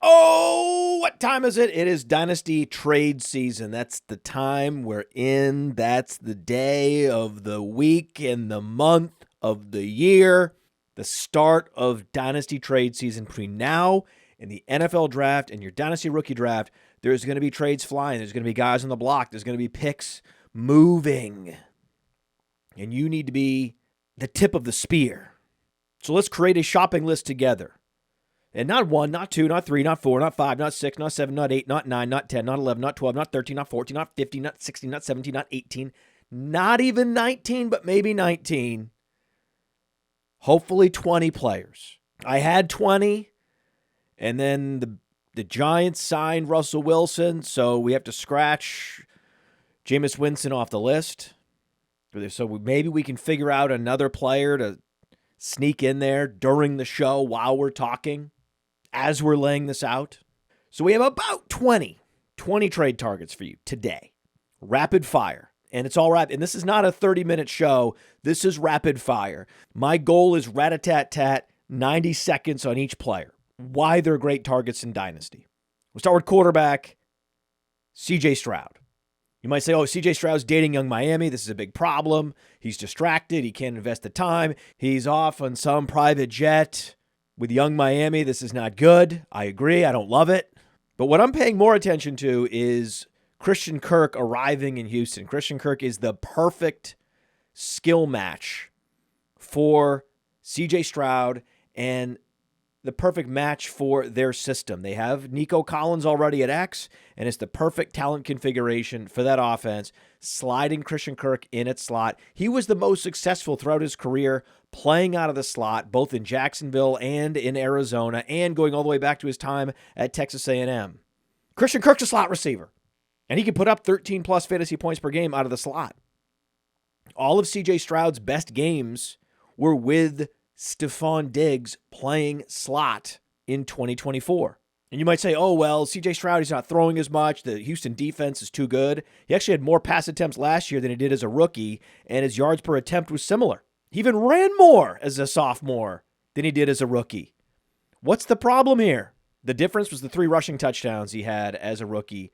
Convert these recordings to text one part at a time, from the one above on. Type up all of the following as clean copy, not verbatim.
Oh, what time is it? It is Dynasty trade season. That's the time we're in. That's the day of the week and the month of the year. The start of Dynasty trade season. Between now and the NFL draft and your Dynasty rookie draft, there's going to be trades flying. There's going to be guys on the block. There's going to be picks moving. And you need to be the tip of the spear. So let's create a shopping list together. And not 1, not 2, not 3, not 4, not 5, not 6, not 7, not 8, not 9, not 10, not 11, not 12, not 13, not 14, not 15, not 16, not 17, not 18, not even 19, but maybe 19. Hopefully 20 players. I had 20, and then the Giants signed Russell Wilson, so we have to scratch Jameis Winston off the list. So maybe we can figure out another player to sneak in there during the show while we're talking, as we're laying this out. So we have about 20 trade targets for you today. Rapid fire. And it's all right. And this is not a 30-minute show. This is rapid fire. My goal is rat-a-tat-tat, 90 seconds on each player. Why they're great targets in Dynasty. We'll start with quarterback, CJ Stroud. You might say, oh, CJ Stroud's dating young Miami. This is a big problem. He's distracted. He can't invest the time. He's off on some private jet with young Miami. This is not good. I agree. I don't love it. But what I'm paying more attention to is Christian Kirk arriving in Houston. Christian Kirk is the perfect skill match for CJ Stroud and the perfect match for their system. They have Nico Collins already at X, and it's the perfect talent configuration for that offense, sliding Christian Kirk in at slot. He was the most successful throughout his career playing out of the slot, both in Jacksonville and in Arizona, and going all the way back to his time at Texas A&M. Christian Kirk's a slot receiver, and he can put up 13-plus fantasy points per game out of the slot. All of C.J. Stroud's best games were with Stephon Diggs playing slot in 2024. And you might say, oh, well, C.J. Stroud, he's not throwing as much. The Houston defense is too good. He actually had more pass attempts last year than he did as a rookie, and his yards per attempt was similar. He even ran more as a sophomore than he did as a rookie. What's the problem here? The difference was the 3 rushing touchdowns he had as a rookie.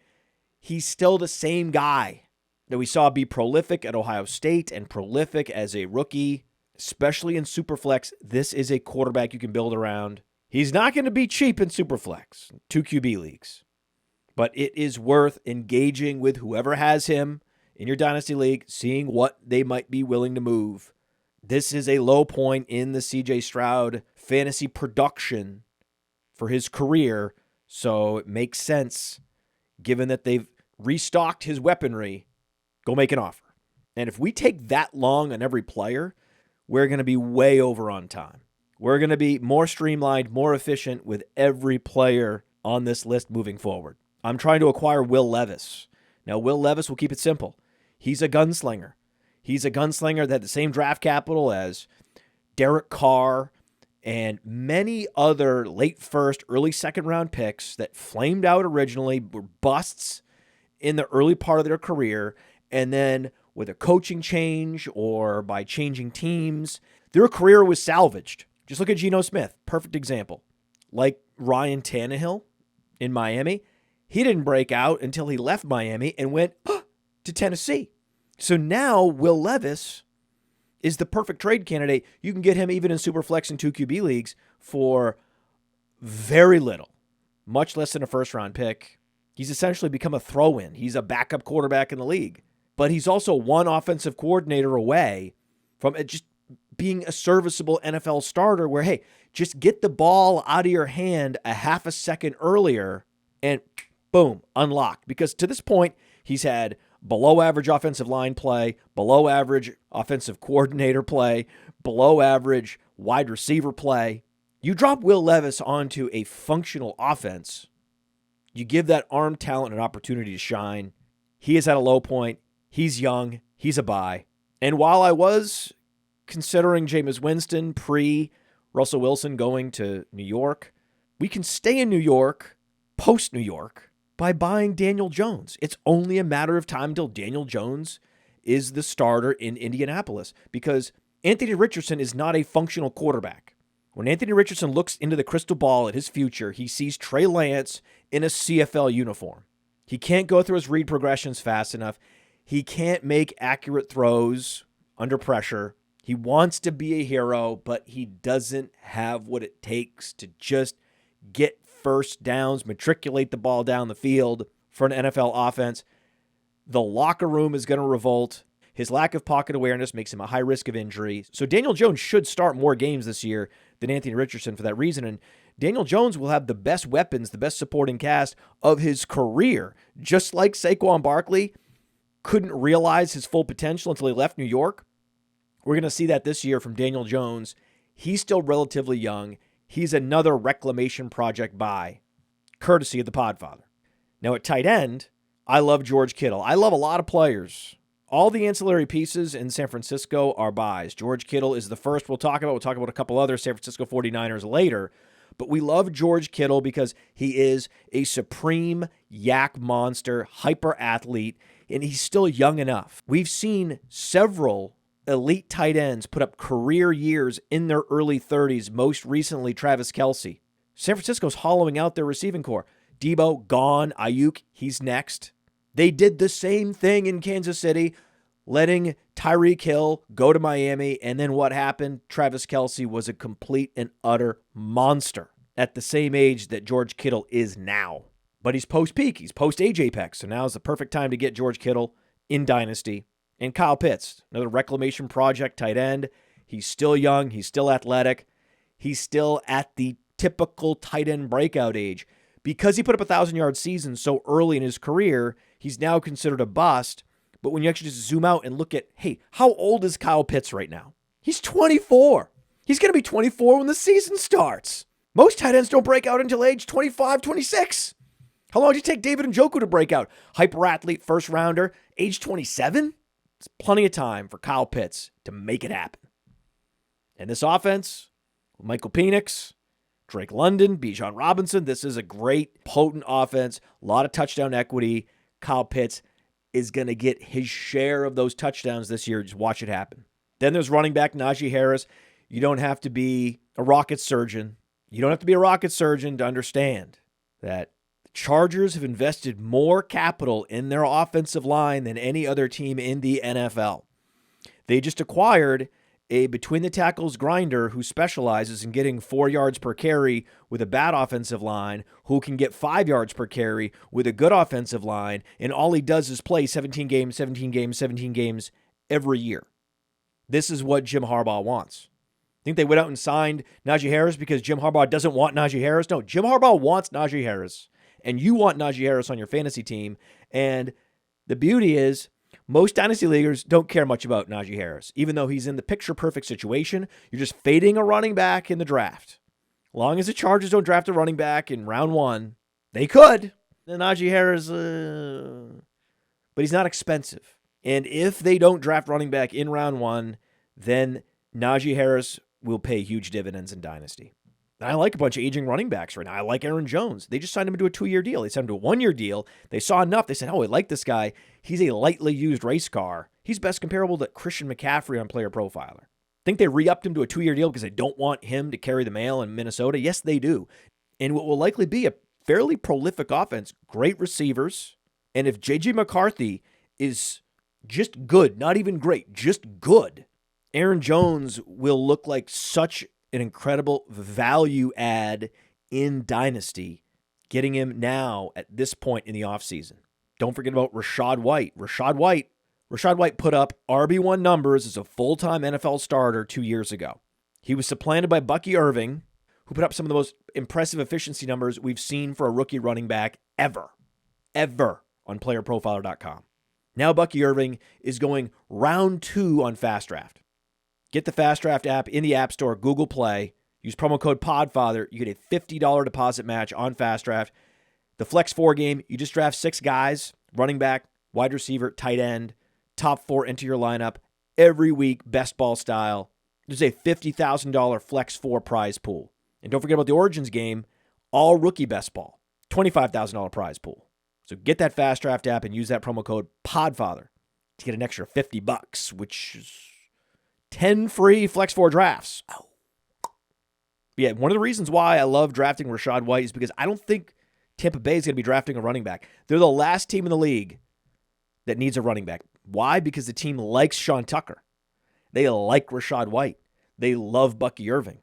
He's still the same guy that we saw be prolific at Ohio State and prolific as a rookie, especially in Superflex. This is a quarterback you can build around. He's not going to be cheap in Superflex, 2 QB leagues, but it is worth engaging with whoever has him in your Dynasty League, seeing what they might be willing to move. This is a low point in the CJ Stroud fantasy production for his career, so it makes sense, given that they've restocked his weaponry, go make an offer. And if we take that long on every player, we're going to be way over on time. We're going to be more streamlined, more efficient with every player on this list moving forward. I'm trying to acquire Will Levis. Now, Will Levis will keep it simple. He's a gunslinger. He's a gunslinger that had the same draft capital as Derek Carr and many other late first, early second round picks that flamed out originally, were busts in the early part of their career, and then with a coaching change or by changing teams, their career was salvaged. Just look at Geno Smith, perfect example. Like Ryan Tannehill in Miami, he didn't break out until he left Miami and went to Tennessee. So now Will Levis is the perfect trade candidate. You can get him even in Superflex and 2 QB leagues for very little, much less than a first-round pick. He's essentially become a throw-in. He's a backup quarterback in the league. But he's also one offensive coordinator away from just being a serviceable NFL starter where, hey, just get the ball out of your hand a half a second earlier and boom, unlocked. Because to this point, he's had below average offensive line play, below average offensive coordinator play, below average wide receiver play. You drop Will Levis onto a functional offense, you give that arm talent an opportunity to shine. He is at a low point. He's young. He's a buy. And while I was considering Jameis Winston pre-Russell Wilson going to New York, we can stay in New York, post-New York, by buying Daniel Jones. It's only a matter of time until Daniel Jones is the starter in Indianapolis because Anthony Richardson is not a functional quarterback. When Anthony Richardson looks into the crystal ball at his future, he sees Trey Lance in a CFL uniform. He can't go through his read progressions fast enough. He can't make accurate throws under pressure. He wants to be a hero, but he doesn't have what it takes to just get first downs, matriculate the ball down the field for an NFL offense. The locker room is going to revolt. His lack of pocket awareness makes him a high risk of injury. So Daniel Jones should start more games this year than Anthony Richardson for that reason. And Daniel Jones will have the best weapons, the best supporting cast of his career. Just like Saquon Barkley couldn't realize his full potential until he left New York. We're going to see that this year from Daniel Jones. He's still relatively young. He's another reclamation project by courtesy of the Podfather. Now at tight end, I love George Kittle. I love a lot of players. All the ancillary pieces in San Francisco are buys. George Kittle is the first we'll talk about. We'll talk about a couple other San Francisco 49ers later. But we love George Kittle because he is a supreme yak monster, hyper athlete, and he's still young enough. We've seen several elite tight ends put up career years in their early 30s, most recently Travis Kelce. San Francisco's hollowing out their receiving core. Debo, gone. Ayuk, he's next. They did the same thing in Kansas City, letting Tyreek Hill go to Miami, and then what happened? Travis Kelce was a complete and utter monster at the same age that George Kittle is now. But he's post-peak. He's post-age apex, so now is the perfect time to get George Kittle in Dynasty. And Kyle Pitts, another reclamation project tight end. He's still young. He's still athletic. He's still at the typical tight end breakout age. Because he put up a 1,000-yard season so early in his career, he's now considered a bust. But when you actually just zoom out and look at, hey, how old is Kyle Pitts right now? He's 24. He's going to be 24 when the season starts. Most tight ends don't break out until age 25, 26. How long did it take David Njoku to break out? Hyper athlete, first rounder, age 27? It's plenty of time for Kyle Pitts to make it happen. And this offense, Michael Penix, Drake London, Bijan Robinson, this is a great, potent offense, a lot of touchdown equity. Kyle Pitts is going to get his share of those touchdowns this year. Just watch it happen. Then there's running back Najee Harris. You don't have to be a rocket surgeon. You don't have to be a rocket surgeon to understand that the Chargers have invested more capital in their offensive line than any other team in the NFL. They just acquired a between-the-tackles grinder who specializes in getting 4 yards per carry with a bad offensive line, who can get 5 yards per carry with a good offensive line, and all he does is play 17 games every year. This is what Jim Harbaugh wants. Think they went out and signed Najee Harris because Jim Harbaugh doesn't want Najee Harris? No, Jim Harbaugh wants Najee Harris, and you want Najee Harris on your fantasy team, and the beauty is, most dynasty leaguers don't care much about Najee Harris. Even though he's in the picture-perfect situation, you're just fading a running back in the draft. As long as the Chargers don't draft a running back in round 1, they could. Then Najee Harris, but he's not expensive. And if they don't draft running back in round 1, then Najee Harris will pay huge dividends in Dynasty. And I like a bunch of aging running backs right now. I like Aaron Jones. They just signed him to a 2-year deal. They signed him to a 1-year deal. They saw enough. They said, oh, I like this guy. He's a lightly used race car. He's best comparable to Christian McCaffrey on Player Profiler. Think they re-upped him to a 2-year deal because they don't want him to carry the mail in Minnesota? Yes, they do. And what will likely be a fairly prolific offense, great receivers. And if J.J. McCarthy is just good, not even great, just good, Aaron Jones will look like such an incredible value add in Dynasty, getting him now at this point in the offseason. Don't forget about Rachaad White. Rachaad White put up RB1 numbers as a full-time NFL starter 2 years ago. He was supplanted by Bucky Irving, who put up some of the most impressive efficiency numbers we've seen for a rookie running back ever on playerprofiler.com. Now Bucky Irving is going round 2 on Fast Draft. Get the Fast Draft app in the App Store, Google Play. Use promo code PODFATHER. You get a $50 deposit match on Fast Draft. The Flex 4 game, you just draft 6 guys, running back, wide receiver, tight end, top 4 into your lineup every week, best ball style. There's a $50,000 Flex 4 prize pool. And don't forget about the Origins game, all rookie best ball, $25,000 prize pool. So get that Fast Draft app and use that promo code PODFATHER to get an extra $50, which is 10 free Flex 4 drafts. Oh. Yeah, one of the reasons why I love drafting Rachaad White is because I don't think Tampa Bay is going to be drafting a running back. They're the last team in the league that needs a running back. Why? Because the team likes Sean Tucker. They like Rachaad White. They love Bucky Irving.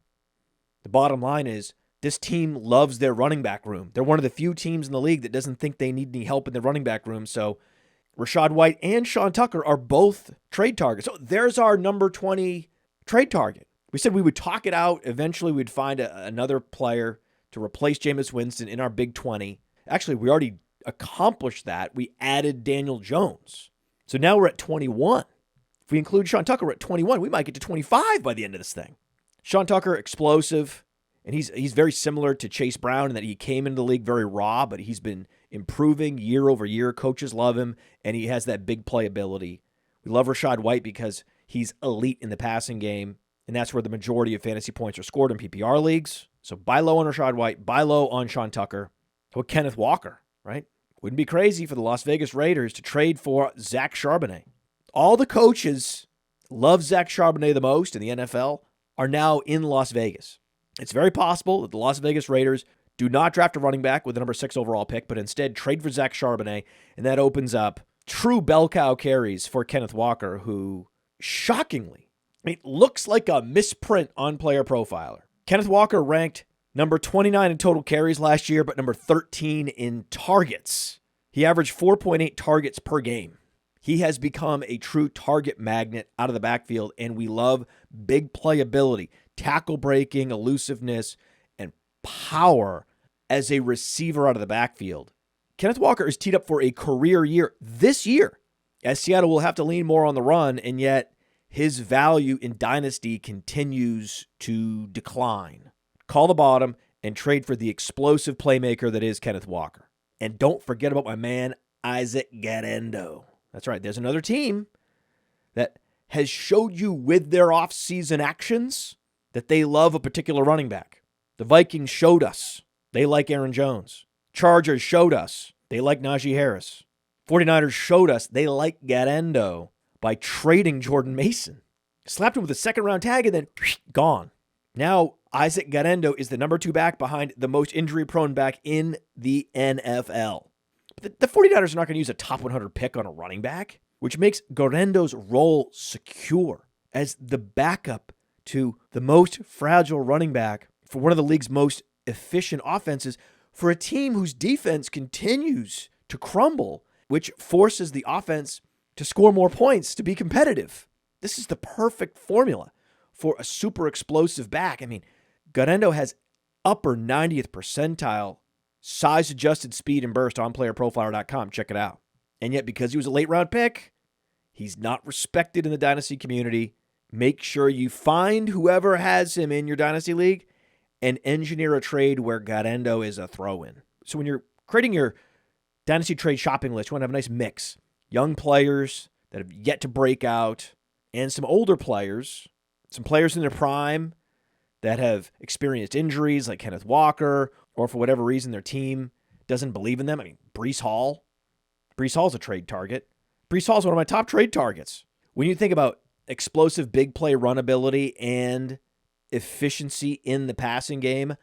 The bottom line is this team loves their running back room. They're one of the few teams in the league that doesn't think they need any help in their running back room. So Rachaad White and Sean Tucker are both trade targets. So there's our number 20 trade target. We said we would talk it out. Eventually, we'd find another player to replace Jameis Winston in our Big 20. Actually, we already accomplished that. We added Daniel Jones. So now we're at 21. If we include Sean Tucker, we're at 21. We might get to 25 by the end of this thing. Sean Tucker, explosive, and he's very similar to Chase Brown in that he came into the league very raw, but he's been improving year over year. Coaches love him, and he has that big play ability. We love Rachaad White because he's elite in the passing game, and that's where the majority of fantasy points are scored in PPR leagues. So buy low on Rachaad White, buy low on Sean Tucker. How about Kenneth Walker, right? Wouldn't be crazy for the Las Vegas Raiders to trade for Zach Charbonnet. All the coaches love Zach Charbonnet the most in the NFL are now in Las Vegas. It's very possible that the Las Vegas Raiders do not draft a running back with the number 6 overall pick, but instead trade for Zach Charbonnet, and that opens up true bell cow carries for Kenneth Walker, who shockingly, looks like a misprint on Player Profiler. Kenneth Walker ranked number 29 in total carries last year, but number 13 in targets. He averaged 4.8 targets per game. He has become a true target magnet out of the backfield, and we love big playability, tackle breaking, elusiveness, and power as a receiver out of the backfield. Kenneth Walker is teed up for a career year this year, as Seattle will have to lean more on the run, and yet his value in Dynasty continues to decline. Call the bottom and trade for the explosive playmaker that is Kenneth Walker. And don't forget about my man, Isaac Guerendo. That's right. There's another team that has showed you with their offseason actions that they love a particular running back. The Vikings showed us they like Aaron Jones. Chargers showed us they like Najee Harris. 49ers showed us they like Guerendo by trading Jordan Mason. Slapped him with a second-round tag and then gone. Now, Isaac Guerendo is the number 2 back behind the most injury-prone back in the NFL. The 49ers are not going to use a top 100 pick on a running back, which makes Guerendo's role secure as the backup to the most fragile running back for one of the league's most efficient offenses for a team whose defense continues to crumble, which forces the offense to score more points to be competitive. This is the perfect formula for a super explosive back. Guerendo has upper 90th percentile size-adjusted speed and burst on playerprofiler.com. Check it out. And yet, because he was a late-round pick, he's not respected in the Dynasty community. Make sure you find whoever has him in your Dynasty league and engineer a trade where Guerendo is a throw-in. So when you're creating your Dynasty trade shopping list, you want to have a nice mix. Young players that have yet to break out and some older players, some players in their prime that have experienced injuries like Kenneth Walker, or for whatever reason their team doesn't believe in them. Breece Hall. Breece Hall's a trade target. Breece Hall's one of my top trade targets. When you think about explosive big play run ability and efficiency in the passing game,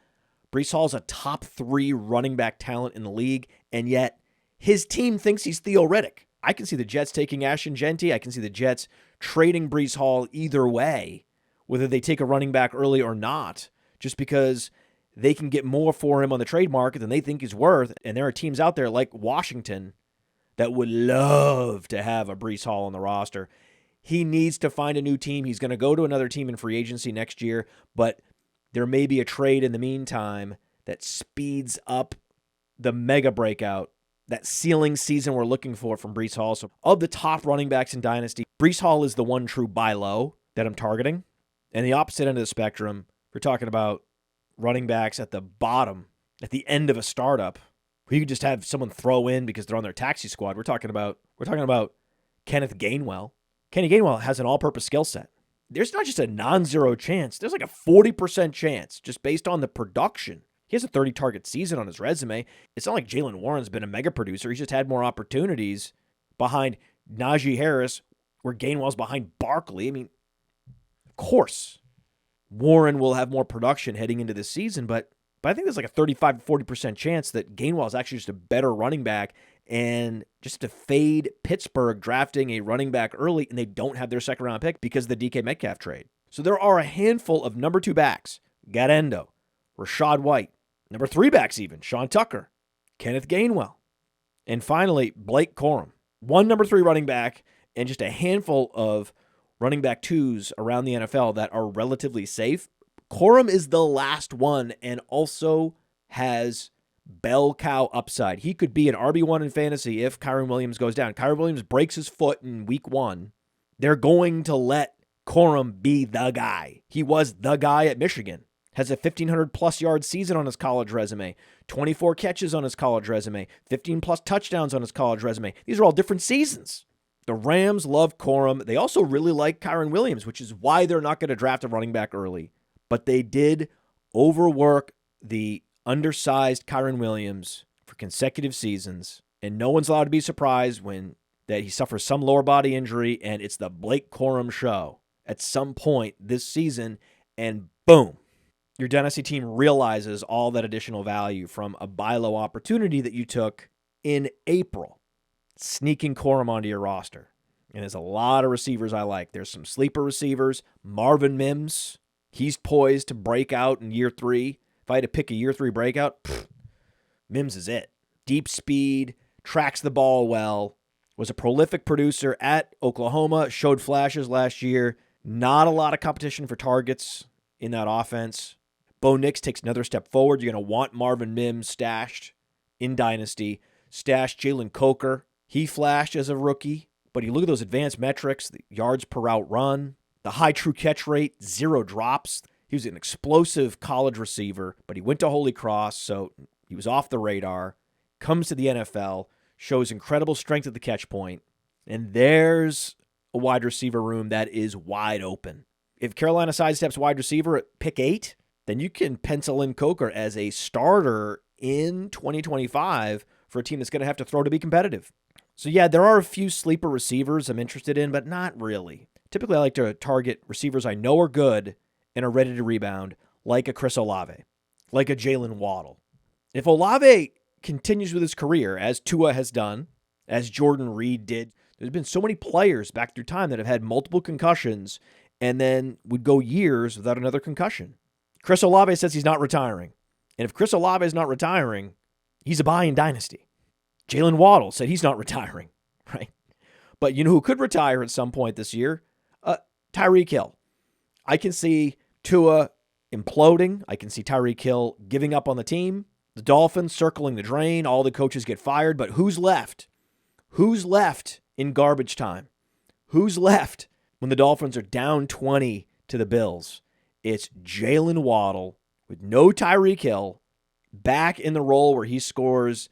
Breece Hall's a top 3 running back talent in the league, and yet his team thinks he's Theo Riddick. I can see the Jets taking Ashton Genty. I can see the Jets trading Breece Hall either way, whether they take a running back early or not, just because they can get more for him on the trade market than they think he's worth. And there are teams out there like Washington that would love to have a Breece Hall on the roster. He needs to find a new team. He's going to go to another team in free agency next year, but there may be a trade in the meantime that speeds up the mega breakout, that ceiling season we're looking for from Breece Hall. So of the top running backs in Dynasty, Breece Hall is the one true buy low that I'm targeting. And the opposite end of the spectrum, we're talking about running backs at the bottom, at the end of a startup, who you can just have someone throw in because they're on their taxi squad. We're talking about Kenneth Gainwell. Kenny Gainwell has an all-purpose skill set. There's not just a non-zero chance. There's like a 40% chance just based on the production. He has a 30-target season on his resume. It's not like Jaylen Warren's been a mega producer. He's just had more opportunities behind Najee Harris, where Gainwell's behind Barkley. Of course, Warren will have more production heading into this season, but I think there's like a 35 to 40% chance that Gainwell is actually just a better running back, and just to fade Pittsburgh drafting a running back early, and they don't have their second-round pick because of the DK Metcalf trade. So there are a handful of number 2 backs, Guerendo, Rachaad White, number 3 backs even, Sean Tucker, Kenneth Gainwell, and finally, Blake Corum. One number 3 running back and just a handful of running back 2s around the NFL that are relatively safe. Corum is the last one and also has bell cow upside. He could be an RB1 in fantasy if Kyren Williams goes down. Kyren Williams breaks his foot in week 1. They're going to let Corum be the guy. He was the guy at Michigan. Has a 1,500-plus yard season on his college resume, 24 catches on his college resume, 15-plus touchdowns on his college resume. These are all different seasons. The Rams love Corum. They also really like Kyren Williams, which is why they're not going to draft a running back early. But they did overwork the undersized Kyren Williams for consecutive seasons, and no one's allowed to be surprised when that he suffers some lower body injury, and it's the Blake Corum show at some point this season, and boom, your Dynasty team realizes all that additional value from a buy low opportunity that you took in April, sneaking Corum onto your roster. And there's a lot of receivers I like. There's some sleeper receivers. Marvin Mims, he's poised to break out in year 3. If I had to pick a year 3 breakout, Mims is it. Deep speed, tracks the ball well, was a prolific producer at Oklahoma, showed flashes last year. Not a lot of competition for targets in that offense. Bo Nix takes another step forward. You're going to want Marvin Mims stashed in Dynasty. Stashed Jalen Coker. He flashed as a rookie, but you look at those advanced metrics, the yards per route run, the high true catch rate, 0 drops. He was an explosive college receiver, but he went to Holy Cross, so he was off the radar. Comes to the NFL, shows incredible strength at the catch point, and there's a wide receiver room that is wide open. If Carolina sidesteps wide receiver at pick 8, then you can pencil in Coker as a starter in 2025 for a team that's going to have to throw to be competitive. So yeah, there are a few sleeper receivers I'm interested in, but not really. Typically, I like to target receivers I know are good and are ready to rebound, like a Chris Olave, like a Jaylen Waddle. If Olave continues with his career, as Tua has done, as Jordan Reed did, there's been so many players back through time that have had multiple concussions and then would go years without another concussion. Chris Olave says he's not retiring. And if Chris Olave is not retiring, he's a buy in Dynasty. Jaylen Waddle said he's not retiring, right? But you know who could retire at some point this year? Tyreek Hill. I can see Tua imploding. I can see Tyreek Hill giving up on the team. The Dolphins circling the drain. All the coaches get fired. But who's left? Who's left in garbage time? Who's left when the Dolphins are down 20 to the Bills? It's Jaylen Waddle with no Tyreek Hill back in the role where he scores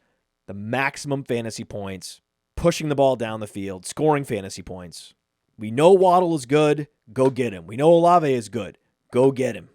the maximum fantasy points, pushing the ball down the field, scoring fantasy points. We know Waddle is good. Go get him. We know Olave is good. Go get him.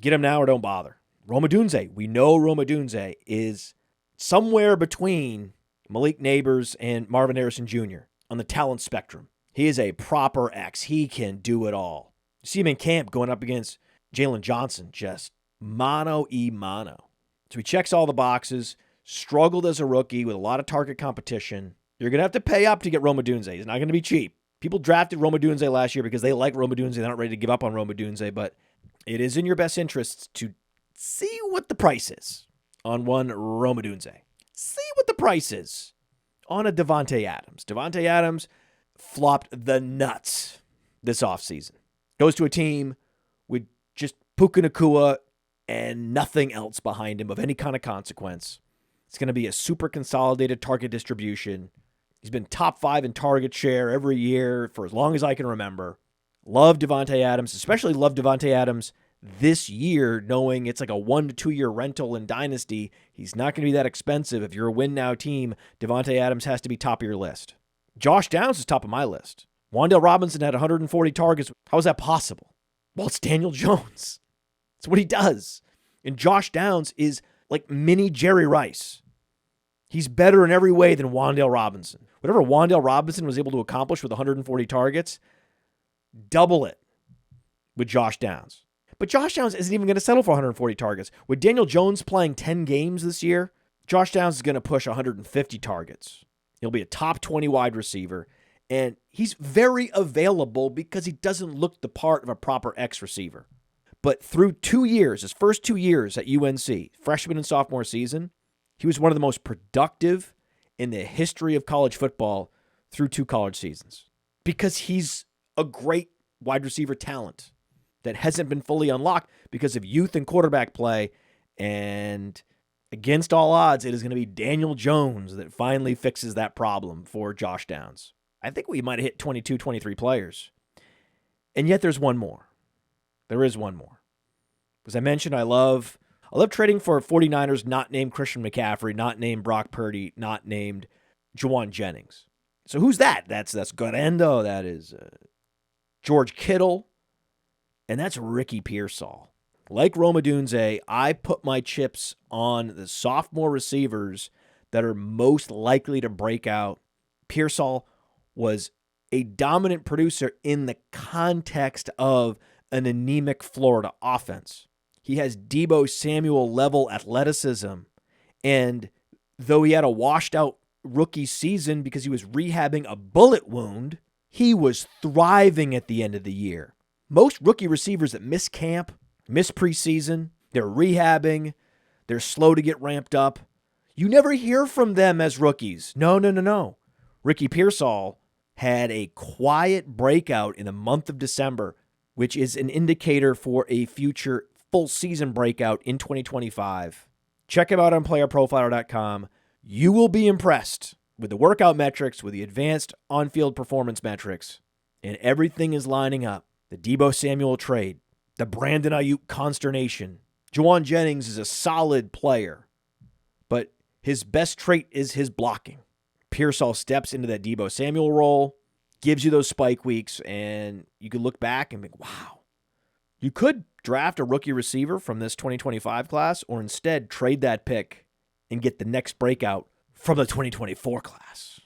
Get him now or don't bother. Rome Odunze. We know Rome Odunze is somewhere between Malik Neighbors and Marvin Harrison Jr. on the talent spectrum. He is a proper X. He can do it all. You see him in camp going up against Jalen Johnson, just mano-y-mano. So he checks all the boxes, struggled as a rookie with a lot of target competition. You're going to have to pay up to get Rome Odunze. He's not going to be cheap. People drafted Rome Odunze last year because they like Rome Odunze. They're not ready to give up on Rome Odunze, but it is in your best interests to see what the price is on one Rome Odunze. See what the price is on a Davante Adams. Davante Adams flopped the nuts this offseason. Goes to a team with just Puka Nacua and nothing else behind him of any kind of consequence. It's going to be a super consolidated target distribution. He's been top 5 in target share every year for as long as I can remember. Love Davante Adams, especially love Davante Adams this year, knowing it's like a 1 to 2 year rental in Dynasty. He's not going to be that expensive. If you're a win now team, Davante Adams has to be top of your list. Josh Downs is top of my list. Wan'Dale Robinson had 140 targets. How is that possible? Well, it's Daniel Jones. It's what he does. And Josh Downs is like mini Jerry Rice. He's better in every way than Wan'Dale Robinson. Whatever Wan'Dale Robinson was able to accomplish with 140 targets, double it with Josh Downs. But Josh Downs isn't even going to settle for 140 targets. With Daniel Jones playing 10 games this year, Josh Downs is going to push 150 targets. He'll be a top 20 wide receiver, and he's very available because he doesn't look the part of a proper X receiver. But through 2 years, his first 2 years at UNC, freshman and sophomore season, he was one of the most productive in the history of college football through 2 college seasons because he's a great wide receiver talent that hasn't been fully unlocked because of youth and quarterback play. And against all odds, it is going to be Daniel Jones that finally fixes that problem for Josh Downs. I think we might have hit 22, 23 players. And yet there's one more. There is one more. As I mentioned, I love trading for 49ers not named Christian McCaffrey, not named Brock Purdy, not named Juwan Jennings. So who's that? That's Guerendo. That is George Kittle. And that's Ricky Pearsall. Like Rome Odunze, I put my chips on the sophomore receivers that are most likely to break out. Pearsall was a dominant producer in the context of an anemic Florida offense. He has Deebo Samuel-level athleticism, and though he had a washed-out rookie season because he was rehabbing a bullet wound, he was thriving at the end of the year. Most rookie receivers that miss camp, miss preseason, they're rehabbing, they're slow to get ramped up. You never hear from them as rookies. No. Ricky Pearsall had a quiet breakout in the month of December, which is an indicator for a future full season breakout in 2025. Check him out on playerprofiler.com. You will be impressed with the workout metrics, with the advanced on-field performance metrics, and everything is lining up. The Deebo Samuel trade, the Brandon Ayuk consternation. Juwan Jennings is a solid player, but his best trait is his blocking. Pearsall steps into that Deebo Samuel role, gives you those spike weeks, and you can look back and think, wow. You could draft a rookie receiver from this 2025 class, or instead trade that pick and get the next breakout from the 2024 class.